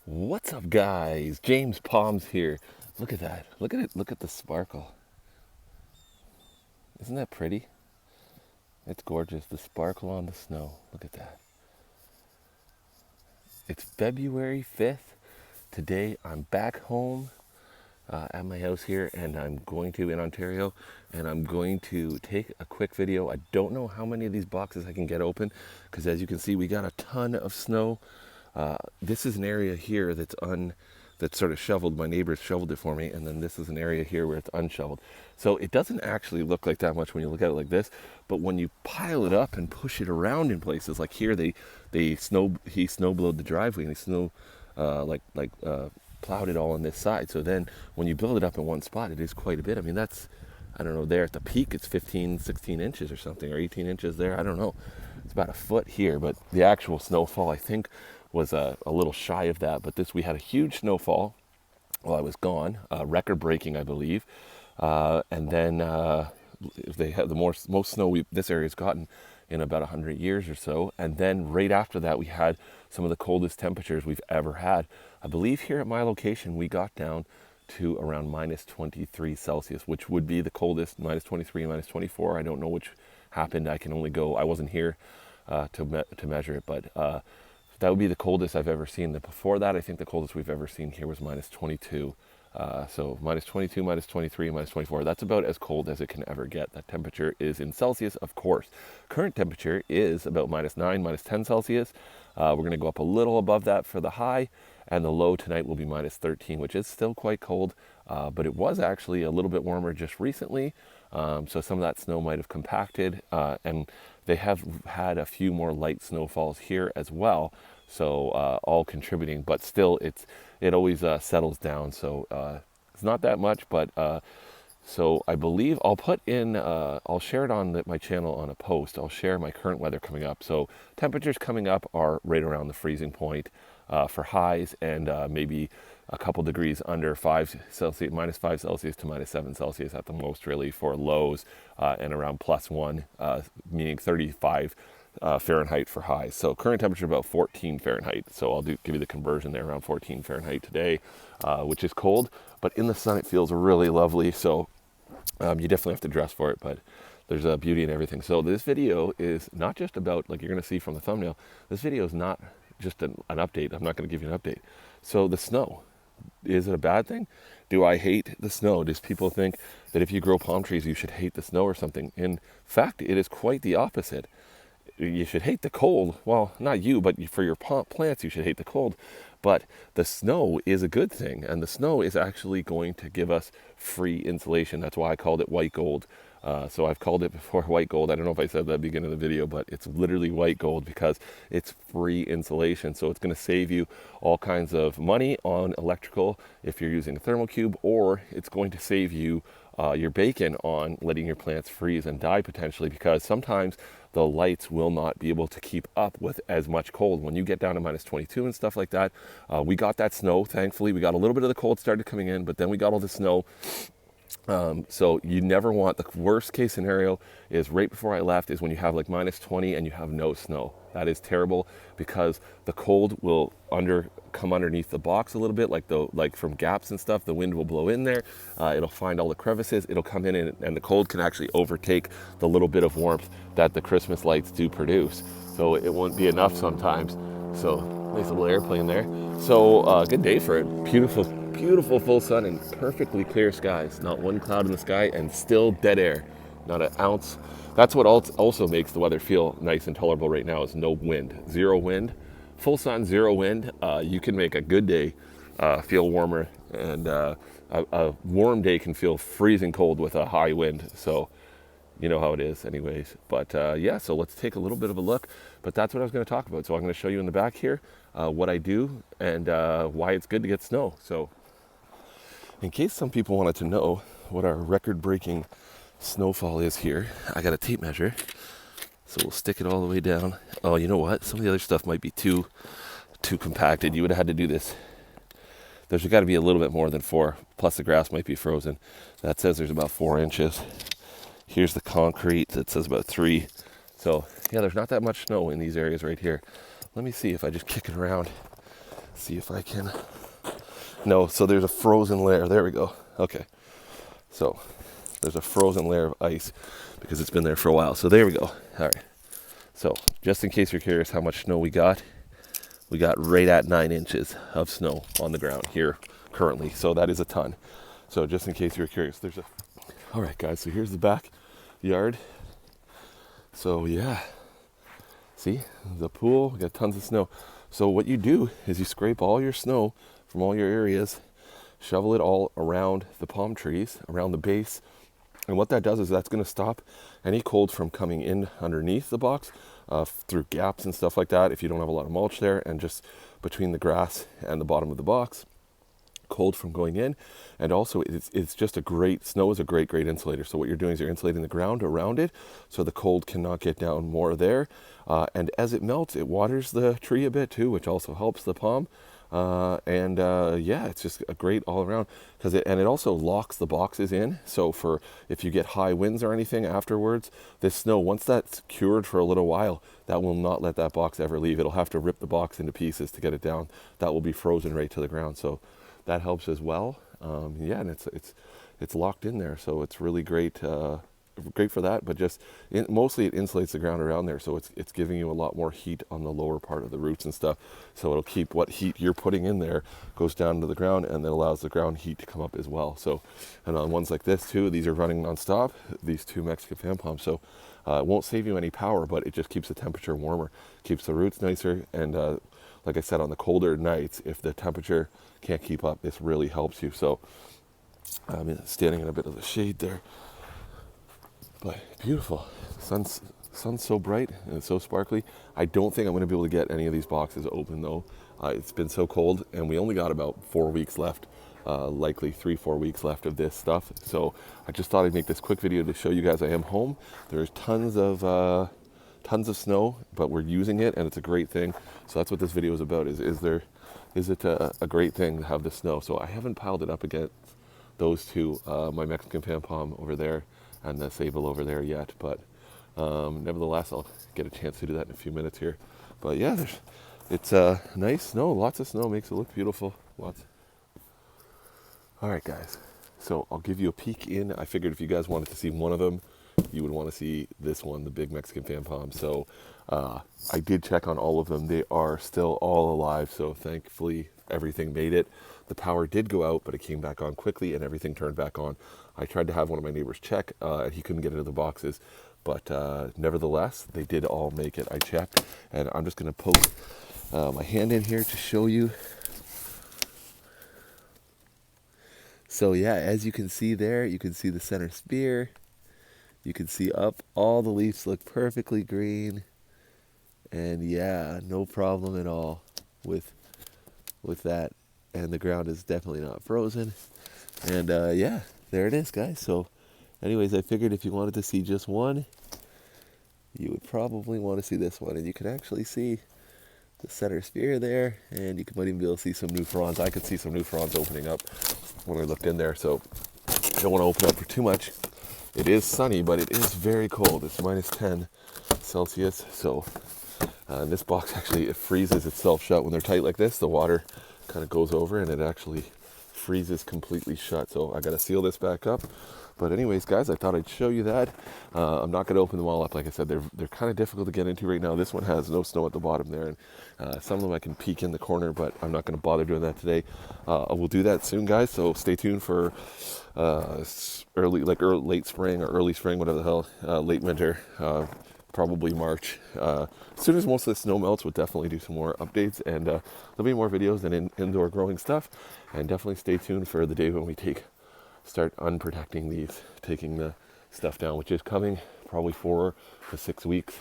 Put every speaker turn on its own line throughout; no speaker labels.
What's up, guys? James Palms here. Look at that. Look at it. Look at the sparkle. Isn't that pretty? It's gorgeous. The sparkle on the snow. Look at that. It's February 5th. Today I'm back home at my house here, and I'm going to, in Ontario, and I'm going to take a quick video. I don't know how many of these boxes I can get open because, as you can see, we got a ton of snow. This is an area here that's sort of shoveled. My neighbors shoveled it for me, and then this is an area here where it's unshoveled. So it doesn't actually look like that much when you look at it like this, but when you pile it up and push it around in places like here, he snow blowed the driveway, and he plowed it all on this side. So then when you build it up in one spot, it is quite a bit. I mean, that's, I don't know, there at the peak it's 15, 16 inches or something, or 18 inches there. I don't know. It's about a foot here, but the actual snowfall, I think, was a little shy of that. But we had a huge snowfall while I was gone, record breaking, I believe. And then they had the most snow this area's gotten in about 100 years or so. And then right after that, we had some of the coldest temperatures we've ever had. I believe here at my location, we got down to around minus 23 Celsius, which would be the coldest, minus 23, minus 24. I don't know which happened. I wasn't here to measure it, but that would be the coldest I've ever seen. Before that, I think the coldest we've ever seen here was minus 22. So minus 22, minus 23, minus 24. That's about as cold as it can ever get. That temperature is in Celsius, of course. Current temperature is about minus 9, minus 10 Celsius. We're going to go up a little above that for the high, and the low tonight will be minus 13, which is still quite cold, but it was actually a little bit warmer just recently. So some of that snow might have compacted, and they have had a few more light snowfalls here as well. So all contributing, but still it always settles down. So it's not that much, but so I believe I'll share it on my channel on a post. I'll share my current weather coming up. So temperatures coming up are right around the freezing point for highs, and maybe a couple degrees under 5 Celsius, minus 5 Celsius to minus 7 Celsius at the most, really, for lows, and around +1, meaning 35 Fahrenheit for highs. So current temperature about 14 Fahrenheit. So I'll give you the conversion there, around 14 Fahrenheit today, which is cold, but in the sun it feels really lovely. So you definitely have to dress for it, but there's a beauty in everything. So this video is not just about, like you're going to see from the thumbnail, this video is not just an update. I'm not going to give you an update. So the snow, is it a bad thing? Do I hate the snow? Does people think that if you grow palm trees, you should hate the snow or something? In fact, it is quite the opposite. You should hate the cold. Well, not you, but for your plants, you should hate the cold. But the snow is a good thing, and the snow is actually going to give us free insulation. That's why I called it white gold. So I've called it before white gold. I don't know if I said that at the beginning of the video, but it's literally white gold because it's free insulation. So it's going to save you all kinds of money on electrical if you're using a thermal cube, or it's going to save you your bacon on letting your plants freeze and die potentially, because sometimes the lights will not be able to keep up with as much cold. When you get down to minus 22 and stuff like that, we got that snow. Thankfully, we got a little bit of the cold started coming in, but then we got all the snow. So you never want, the worst case scenario is right before I left is when you have like minus 20 and you have no snow. That is terrible because the cold will come underneath the box a little bit, like from gaps and stuff. The wind will blow in there. It'll find all the crevices. It'll come in, and the cold can actually overtake the little bit of warmth that the Christmas lights do produce. So it won't be enough sometimes. So nice little airplane there. So good day for it. Beautiful full sun and perfectly clear skies. Not one cloud in the sky and still dead air. Not an ounce. That's what also makes the weather feel nice and tolerable right now, is no wind. Zero wind. Full sun, zero wind. You can make a good day feel warmer, and a warm day can feel freezing cold with a high wind. So you know how it is anyways. But yeah, so let's take a little bit of a look. But that's what I was going to talk about. So I'm going to show you in the back here what I do and why it's good to get snow. So in case some people wanted to know what our record-breaking snowfall is here, I got a tape measure. So we'll stick it all the way down. Oh, you know what? Some of the other stuff might be too compacted. You would have had to do this. There's got to be a little bit more than 4. Plus the grass might be frozen. That says there's about 4 inches. Here's the concrete that says about 3. So yeah, there's not that much snow in these areas right here. Let me see if I just kick it around. see if I can. No, so there's a frozen layer. There we go. Okay. So there's a frozen layer of ice because it's been there for a while. So there we go. All right. So just in case you're curious how much snow we got right at 9 inches of snow on the ground here currently. So that is a ton. So just in case you're curious, all right, guys. So here's the backyard. So yeah, see the pool. We got tons of snow. So what you do is you scrape all your snow from all your areas, shovel it all around the palm trees, around the base. And what that does is that's going to stop any cold from coming in underneath the box through gaps and stuff like that if you don't have a lot of mulch there, and just between the grass and the bottom of the box, cold from going in. And also it's just snow is a great insulator. So what you're doing is you're insulating the ground around it so the cold cannot get down more there. And as it melts, it waters the tree a bit too, which also helps the palm. Yeah, it's just a great all around because it also locks the boxes in. So for if you get high winds or anything afterwards, this snow, once that's cured for a little while, that will not let that box ever leave. It'll have to rip the box into pieces to get it down. That will be frozen right to the ground. So that helps as well. Yeah, and it's locked in there. So it's really great. Great for that, but mostly it insulates the ground around there, so it's giving you a lot more heat on the lower part of the roots and stuff. So it'll keep what heat you're putting in there goes down to the ground, and it allows the ground heat to come up as well. So, and on ones like this too, these are running non-stop, these 2 Mexican fan palms. So it won't save you any power, but it just keeps the temperature warmer, keeps the roots nicer. And like I said, on the colder nights, if the temperature can't keep up, this really helps you. So I'm standing in a bit of the shade there. But beautiful. Sun's so bright and it's so sparkly. I don't think I'm going to be able to get any of these boxes open though. It's been so cold, and we only got about 4 weeks left, likely 3-4 weeks left of this stuff. So I just thought I'd make this quick video to show you guys I am home. There's tons of snow, but we're using it, and it's a great thing. So that's what this video is about. Is it a great thing to have the snow? So I haven't piled it up against those two, my Mexican fan palm over there and the sable over there yet, but nevertheless I'll get a chance to do that in a few minutes here. But yeah, it's nice snow, lots of snow, makes it look beautiful. Lots. All right, guys, so I'll give you a peek in. I figured if you guys wanted to see one of them, you would want to see this one, the big Mexican fan palm. So I did check on all of them. They are still all alive, so thankfully everything made it. The power did go out, but it came back on quickly and everything turned back on. I tried to have one of my neighbors check, and he couldn't get into the boxes, but nevertheless, they did all make it. I checked, and I'm just going to poke my hand in here to show you. So yeah, as you can see there, you can see the center spear. You can see up, all the leaves look perfectly green. And yeah, no problem at all with that. And the ground is definitely not frozen. And yeah, there it is, guys. So anyways, I figured if you wanted to see just one, you would probably want to see this one. And you can actually see the center spear there, and you might even be able to see some new fronds. I could see some new fronds opening up when I looked in there, so I don't want to open up for too much. It is sunny, but it is very cold. It's minus 10 Celsius, so this box actually, it freezes itself shut when they're tight like this. The water kind of goes over and it actually freezes completely shut, so I got to seal this back up. But anyways, guys, I thought I'd show you that. I'm not going to open them all up. Like I said, they're kind of difficult to get into right now. This one has no snow at the bottom there, and some of them I can peek in the corner, but I'm not going to bother doing that today. I will do that soon, guys, so stay tuned for late spring or early spring, whatever the hell, late winter, probably March. As soon as most of the snow melts, we'll definitely do some more updates, and there'll be more videos and indoor growing stuff. And definitely stay tuned for the day when we start unprotecting these, taking the stuff down, which is coming probably 4 to 6 weeks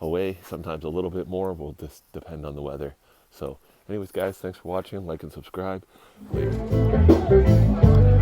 away, sometimes a little bit more. Will just depend on the weather. So anyways, guys, thanks for watching. Like and subscribe. Later.